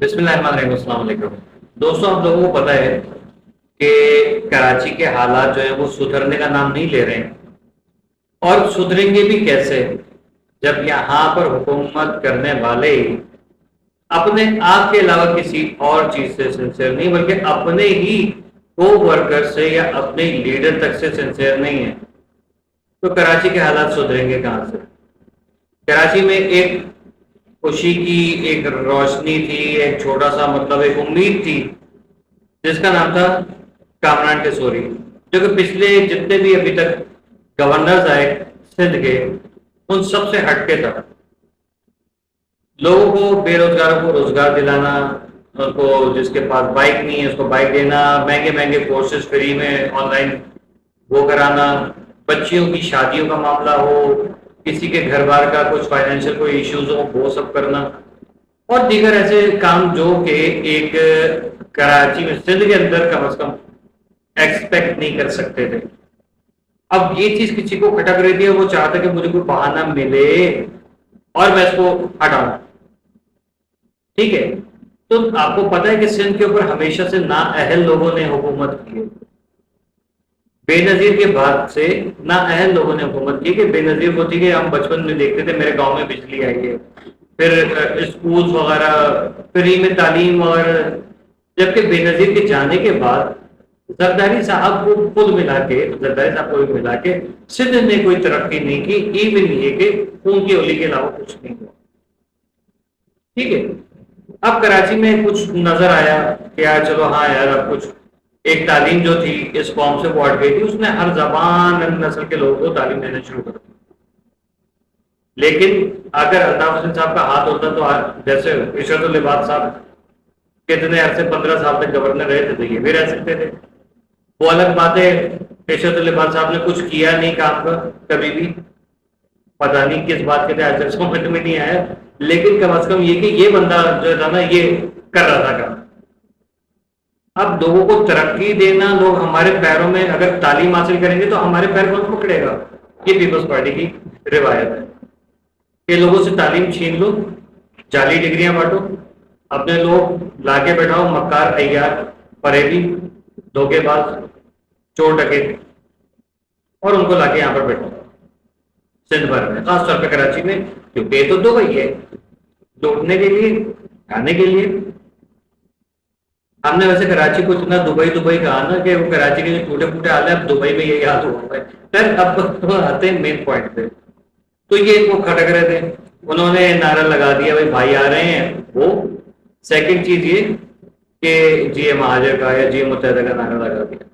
بسم اللہ الرحمن الرحیم، السلام علیکم دوستوں. آپ لوگوں کو پتہ ہے کہ کراچی کے حالات جو ہیں وہ سدھرنے کا نام نہیں لے رہے ہیں، اور سدھریں گے بھی کیسے جب یہاں پر حکومت کرنے والے اپنے آپ کے علاوہ کسی اور چیز سے سنسیئر نہیں بلکہ اپنے ہی کو ورکر سے یا اپنے لیڈر تک سے سنسیئر نہیں ہے. تو کراچی کے حالات سدھریں گے کہاں سے؟ کراچی میں ایک خوشی کی ایک روشنی تھی، ایک چھوٹا سا ایک امید تھی جس کا نام تھا کامران ٹیسوری، جو کہ پچھلے جتنے بھی ابھی تک گورنرز آئے سندھ کے ان سب سے ہٹ کے تھا. لوگوں کو، بے روزگاروں کو روزگار دلانا، ان کو جس کے پاس بائک نہیں ہے اس کو بائک دینا، مہنگے مہنگے کورسز فری میں آن لائن وہ کرانا، بچیوں کی شادیوں کا معاملہ ہو، کسی کے گھر بار کا کچھ فائنینشیل کوئی ایشوز ہو وہ سب کرنا، اور دیگر ایسے کام جو کہ ایک کراچی میں سندھ کے اندر کم از کم ایکسپیکٹ نہیں کر سکتے تھے. اب یہ چیز کسی کو کھٹک رہی تھی، وہ چاہتا کہ مجھے کوئی بہانہ ملے اور میں اس کو ہٹاؤں. ٹھیک ہے، تو آپ کو پتا ہے کہ سندھ کے اوپر ہمیشہ سے نااہل لوگوں نے حکومت کی ہے. بے نظیر کے بعد سے نااہل لوگوں نے حکومت کی. کہ بے نظیر کو تھی کہ ہم بچپن میں دیکھتے تھے میرے گاؤں میں بجلی آئی ہے، پھر اسکولز وغیرہ فری میں تعلیم وغیرہ. جبکہ بے نظیر کے جانے کے بعد زرداری صاحب کو خود ملا کے، زرداری صاحب کو بھی ملا کے سندھ نے کوئی ترقی نہیں کی، ایون یہ کہ خون کی اولی کے علاوہ کچھ نہیں ہوا. ٹھیک ہے، اب کراچی میں کچھ نظر آیا کہ یار چلو ہاں یار اب کچھ ایک تعلیم جو تھی اس قوم سے وہ ہٹ گئی تھی، اس نے ہر زبان نسل کے لوگوں کو تعلیم دینا شروع کر دی. لیکن اگر الطاف حسین صاحب کا ہاتھ ہوتا تو جیسے عشرت العباد صاحب کتنے عرصے 15 سال تک گورنر رہے تھے تو یہ بھی رہ سکتے تھے. وہ الگ بات ہے، عشرت العباد صاحب نے کچھ کیا نہیں کام کا کبھی بھی، پتہ نہیں کس بات کے تھے آج تک سمجھ میں نہیں آیا. لیکن کم از کم یہ کہ یہ بندہ جو تھا نا یہ کر رہا تھا کام. اب لوگوں کو ترقی دینا، لوگ ہمارے پیروں میں اگر تعلیم حاصل کریں گے تو ہمارے پیر کون پکڑے گا؟ یہ پیپلز پارٹی کی روایت ہے کہ لوگوں سے تعلیم چھین لو، جعلی ڈگریاں بانٹو، اپنے لوگ لا کے بیٹھاؤ، مکار، عیار، فریبی، دھوکے باز، چور ڈکیت، اور ان کو لا کے یہاں پر بیٹھاؤ سندھ بھر میں، خاص طور پہ کراچی میں، کیونکہ یہ تو دبئی ہے لوٹنے کے لیے، کھانے کے لیے. ہم نے ویسے کراچی کو اتنا دبئی کہا نا کہ وہ کراچی کے جو ٹوٹے پھوٹے حال ہیں اب دبئی میں یہ یاد ہوا ہے. پھر اب آتے ہیں مین پوائنٹ پہ. تو یہ وہ کھٹک رہے تھے، انہوں نے نعرہ لگا دیا بھائی آ رہے ہیں. وہ سیکنڈ چیز یہ کہ جی اے مہاجر کا یا جی اے متحدہ کا نعرہ لگا دیا.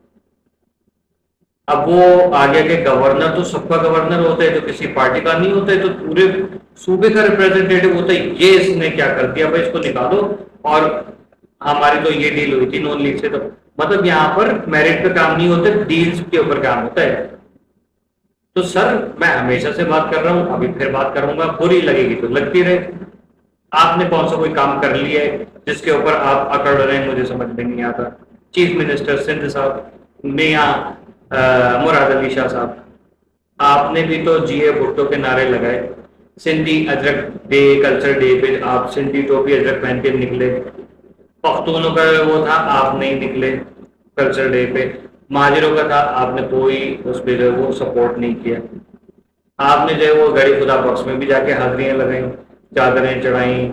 اب وہ آگے کے گورنر تو سب کا گورنر ہوتا ہے، تو کسی پارٹی کا نہیں ہوتا ہے، تو پورے صوبے کا ریپرزینٹیٹو ہوتا ہے. یہ اس نے کیا کر دیا بھائی اس کو نکالو. اور ہماری تو یہ ڈیل ہوئی تھی نون لیگ سے، تو مطلب یہاں پر میرٹ پہ کام نہیں ہوتا، ڈیلز کے اوپر کام ہوتا ہے. تو سر میں ہمیشہ سے بات کر رہا ہوں، ابھی پھر بات کروں گا، بری لگے گی تو لگتی رہے. آپ نے کون سا کوئی کام کر لیا ہے جس کے اوپر آپ اکڑ رہے ہیں؟ مجھے سمجھ میں نہیں آتا. چیف منسٹر سندھ صاحب میاں مراد علی شاہ صاحب، آپ نے بھی تو جی اے بھٹو کے نعرے لگائے. Sindhi ajrak day, culture day پہ آپ سندھی ٹوپی اجرک پہن کے نکلے. پختونوں کا وہ تھا آپ نہیں نکلے کلچر ڈے پہ. مہاجروں کا تھا آپ نے کوئی اس پہ جو ہے وہ سپورٹ نہیں کیا. آپ نے جو ہے وہ گڑی خدا باکس میں بھی جا کے حاضریاں لگائیں، چادریں چڑھائیں،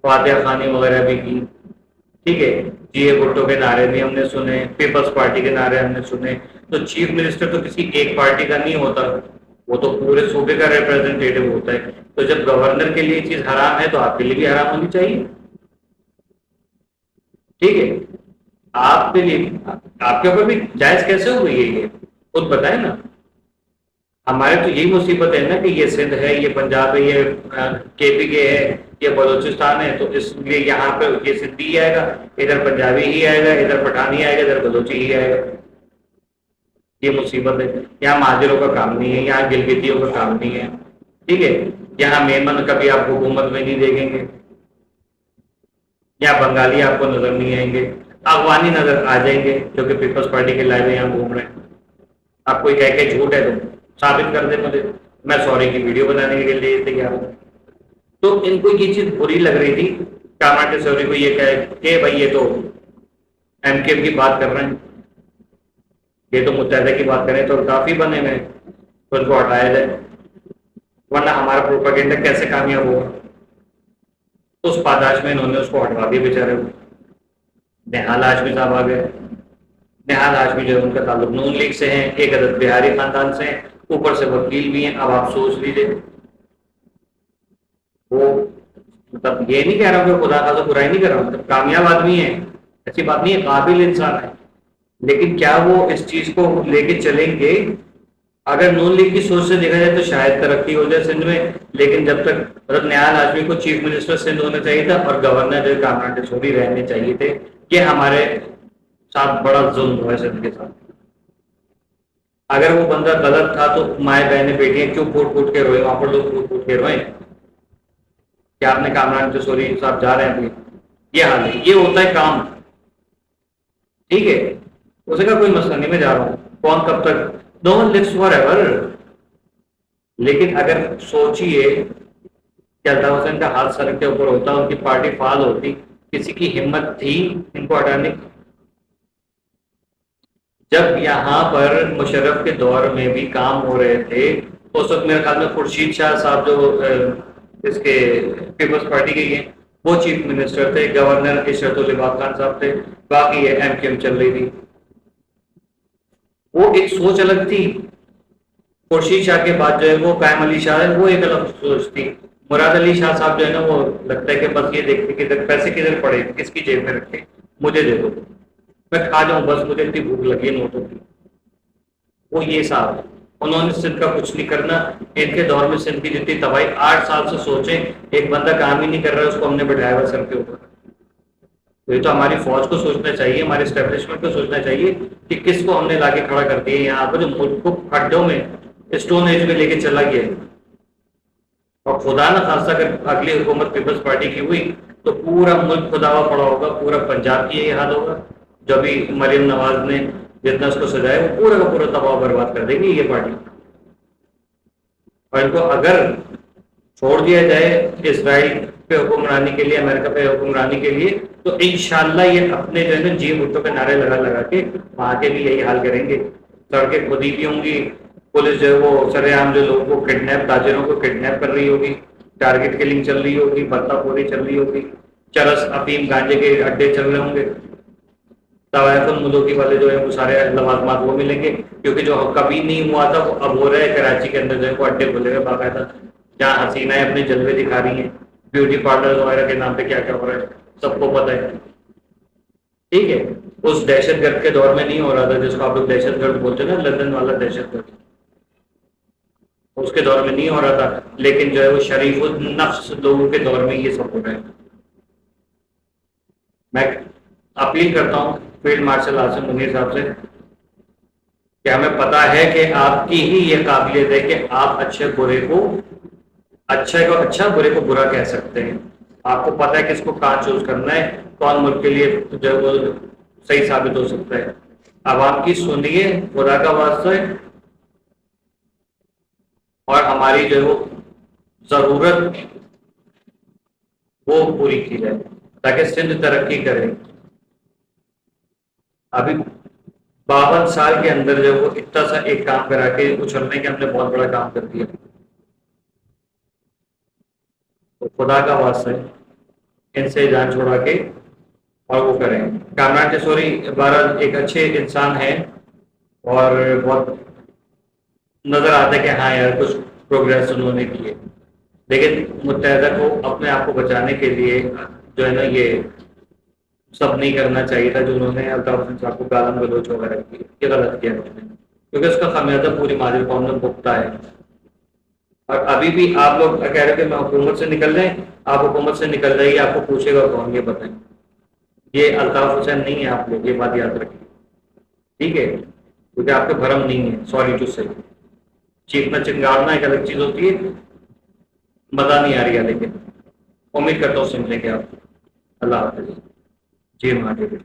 فاتحہ خوانی وغیرہ بھی کی. ٹھیک ہے، جی اے بھٹو کے نعرے بھی ہم نے سنے، پیپلز پارٹی کے نعرے ہم نے سنے. تو چیف منسٹر تو کسی ایک پارٹی کا نہیں ہوتا، وہ تو پورے صوبے کا ریپرزینٹیٹو ہوتا ہے. تو جب گورنر کے لیے چیز حرام ہے تو آپ کے لیے بھی حرام ہونی چاہیے. ٹھیک ہے، آپ کے لیے آپ کے اوپر بھی جائز کیسے ہو گئی ہے یہ خود بتائیں نا. ہمارے تو یہی مصیبت ہے نا کہ یہ سندھ ہے، یہ پنجاب ہے، یہ کے پی کے ہے، یہ بلوچستان ہے، تو اس لیے یہاں پہ یہ سندھی ہی آئے گا، ادھر پنجابی ہی آئے گا، ادھر پٹھانی آئے گا، ادھر بلوچی ہی آئے گا. یہ مصیبت ہے. یہاں مہاجروں کا کام نہیں ہے، یہاں گلگتیوں کا کام نہیں ہے. ٹھیک ہے، یہاں میمن کبھی آپ حکومت میں نہیں دیکھیں گے، یہاں بنگالی آپ کو نظر نہیں آئیں گے، افغانی نظر آ جائیں گے جو کہ پیپلز پارٹی کے لائے یہاں گھوم رہے ہیں. آپ کوئی کہہ کے جھوٹ ہے تو ثابت کر دیں مجھے، میں سوری کی ویڈیو بنانے کے لیے تیار ہوں. تو ان کو یہ چیز بری لگ رہی تھی کامران ٹیسوری کو یہ کہے کہ بھائی یہ تو ایم کیو کی بات کر رہے ہیں، یہ تو متحدہ کی بات کریں تو کافی بنے ہوئے تو ان کو ہٹایا جائے، ورنہ ہمارا پروپیگنڈا کیسے کامیاب ہوگا؟ اس پاداش میں انہوں نے اس کو ہٹوا دیا بیچارے کو۔ نہال ہاشمی صاحب آ گئے، نہال ہاشمی جو ہے ان کا تعلق نون لیگ سے ہیں، ایک عدد بہاری خاندان سے ہیں، اوپر سے وکیل بھی ہیں۔ اب آپ سوچ لیجیے، وہ مطلب یہ نہیں کہہ رہا ہوں کہ خدا خاصا برائی نہیں کر رہا ہوں، مطلب کامیاب آدمی ہے، ایسی بات نہیں ہے، قابل انسان ہے، لیکن کیا وہ اس چیز کو لے کے چلیں گے؟ اگر نون لیگ کی سوچ سے دیکھا جائے تو شاید ترقی ہو جائے سندھ میں، لیکن جب تک حضرت نہال ہاشمی کو چیف منسٹر سندھ ہونا چاہیے تھا اور گورنر جو کامران ٹیسوری رہنے چاہیے تھے، یہ ہمارے ساتھ بڑا ظلم ہوا ہے سندھ کے ساتھ۔ اگر وہ بندہ غلط تھا تو مائیں بہنیں بیٹیاں کیوں پھوٹ پھوٹ کے روئے، وہاں پر لوگ پھوٹ پھوٹ کے روئے کہ آپ نے کامران ٹیسوری صاحب جا رہے ہیں، یہ حال ہے، یہ ہوتا ہے کام، ٹھیک ہے؟ اسے کا کوئی مسئلہ نہیں، میں جا رہا ہوں، کون کب تک، نو ون lives forever۔ لیکن اگر سوچئے کہ الطاف حسین کا ہاتھ سر کے اوپر ہوتا، ان کی پارٹی فعال ہوتی، کسی کی ہمت تھی ان کو ہٹانے کی؟ جب یہاں پر مشرف کے دور میں بھی کام ہو رہے تھے، اس وقت میرے خیال میں خورشید شاہ صاحب جو اس کے پیپلز پارٹی کے ہیں وہ چیف منسٹر تھے، گورنر عشرت الباق خان صاحب تھے، باقی یہ ایم کیو ایم چل رہی تھی۔ وہ ایک سوچ الگ تھی، خورشید شاہ کے بعد جو ہے وہ قائم علی شاہ ہے، وہ ایک الگ سوچ تھی۔ مراد علی شاہ صاحب جو ہے نا وہ لگتا ہے کہ بس یہ دیکھتے کہ پیسے کدھر پڑے، کس کی جیب میں رکھے، مجھے دے دو، میں کھا جاؤں، بس مجھے اتنی بھوک لگی ہے نوٹوں کی۔ وہ یہ صاحب ہے، انہوں نے سندھ کا کچھ نہیں کرنا۔ ان کے دور میں سندھ کی جتنی تباہی، 8 سال سے سوچیں، ایک بندہ کام ہی نہیں کر رہا، اس کو ہم نے بٹھایا ہوا سر کے اوپر۔ یہ تو ہماری فوج کو سوچنا چاہیے، ہمارے اسٹیبلشمنٹ کو سوچنا چاہیے کہ کس کو ہم نے لا کے کھڑا کر دیا یہاں پر، جو ملک کو کھڈوں میں اسٹون ایج میں لے کے چلا گیا۔ اور خدا نہ خاصہ اگر اگلی حکومت پیپلز پارٹی کی ہوئی تو پورا ملک خداوا پڑا ہوگا، پورا پنجاب کی یہی حال ہوگا۔ جو ابھی مریم نواز نے جتنا اس کو سجایا وہ پورا کا پورا تباہ برباد کر دے گی یہ پارٹی۔ اور ان کو اگر چھوڑ دیا جائے اسرائیل پہ حکمرانی کے لیے، امریکہ پہ حکمرانی کے لیے، تو انشاءاللہ یہ اپنے جو ہے نا جی مٹوں پہ نعرے لگا لگا کے وہاں کے بھی یہی حال کریں گے۔ سڑکیں کھودی بھی ہوں گی، پولیس جو ہے وہ سر عام جو لوگوں کو کڈنیپ، تاجروں کو کڈنیپ کر رہی ہوگی، ٹارگٹ کلنگ چل رہی ہوگی، بھتہ پوری چل رہی ہوگی، چرس افیم گانجے کے اڈے چل رہے ہوں گے۔ طوائف الملوکی والے جو ہے وہ سارے لوازمات وہ ملیں گے، کیونکہ جو کبھی نہیں ہوا تھا وہ اب ہو رہا ہے۔ کراچی کے اندر جو ہے وہ اڈے کھلے ہوئے باقاعدہ، جہاں حسینائیں اپنے جلوے دکھا رہی ہیں، بیوٹی پارلر وغیرہ کے نام پہ کیا کیا ہو رہا ہے سب کو پتہ ہے، ٹھیک ہے؟ اس دہشت گرد کے دور میں نہیں ہو رہا تھا جس کو آپ لوگ دہشت گرد بولتے ہیں نا، لندن والا دہشت گرد، اس کے دور میں نہیں ہو رہا تھا، لیکن جو ہے وہ شریف النفس لوگوں کے دور میں یہ سب ہو رہا ہے۔ میں اپیل کرتا ہوں فیلڈ مارشل عاصم منیر صاحب سے کہ ہمیں پتا ہے کہ آپ کی ہی یہ قابلیت ہے کہ آپ اچھے کو اچھا، برے کو برا کہہ سکتے ہیں۔ آپ کو پتا ہے کس کو کہاں چوز کرنا ہے، کون ملک کے لیے جو وہ صحیح ثابت ہو سکتا ہے۔ عوام کی سنیے، خدا کا واسطہ ہے، اور ہماری جو ہے وہ ضرورت وہ پوری کی جائے تاکہ سندھ ترقی کرے۔ ابھی 52 سال کے اندر جو وہ اتنا سا ایک کام کرا کے اچھلنے کے ہم نے بہت بڑا کام کر دیا، تو خدا کا واسطہ ہے ان سے جان چھوڑا کے اور وہ کریں۔ کامران ٹیسوری بہرحال ایک اچھے انسان ہیں اور بہت نظر آتا ہے کہ ہاں یار کچھ پروگریس انہوں نے کی ہے، لیکن متحدہ کو اپنے آپ کو بچانے کے لیے جو ہے نا یہ سب نہیں کرنا چاہیے تھا جو انہوں نے الطاف حسین صاحب کو گالم گلوچ وغیرہ کی، یہ غلط کیا انہوں نے، کیونکہ اس کا خمیازہ پوری ماضی قوم نے بھگتا ہے۔ اور ابھی بھی آپ لوگ کہہ رہے کہ میں حکومت سے نکل رہے ہیں، آپ حکومت سے نکل رہی ہے، آپ کو پوچھے گا کون، یہ بتائیں؟ یہ الطاف حسین نہیں ہے، آپ لوگ یہ بات یاد رکھیں، ٹھیک ہے؟ کیونکہ آپ کے بھرم نہیں ہے، سوری ٹو سے، چیخنا چنگارنا ایک الگ چیز ہوتی ہے، مزہ نہیں آ رہی ہے، لیکن امید کرتا ہوں سمجھیں گے آپ۔ اللہ حافظ، جی مہاجر۔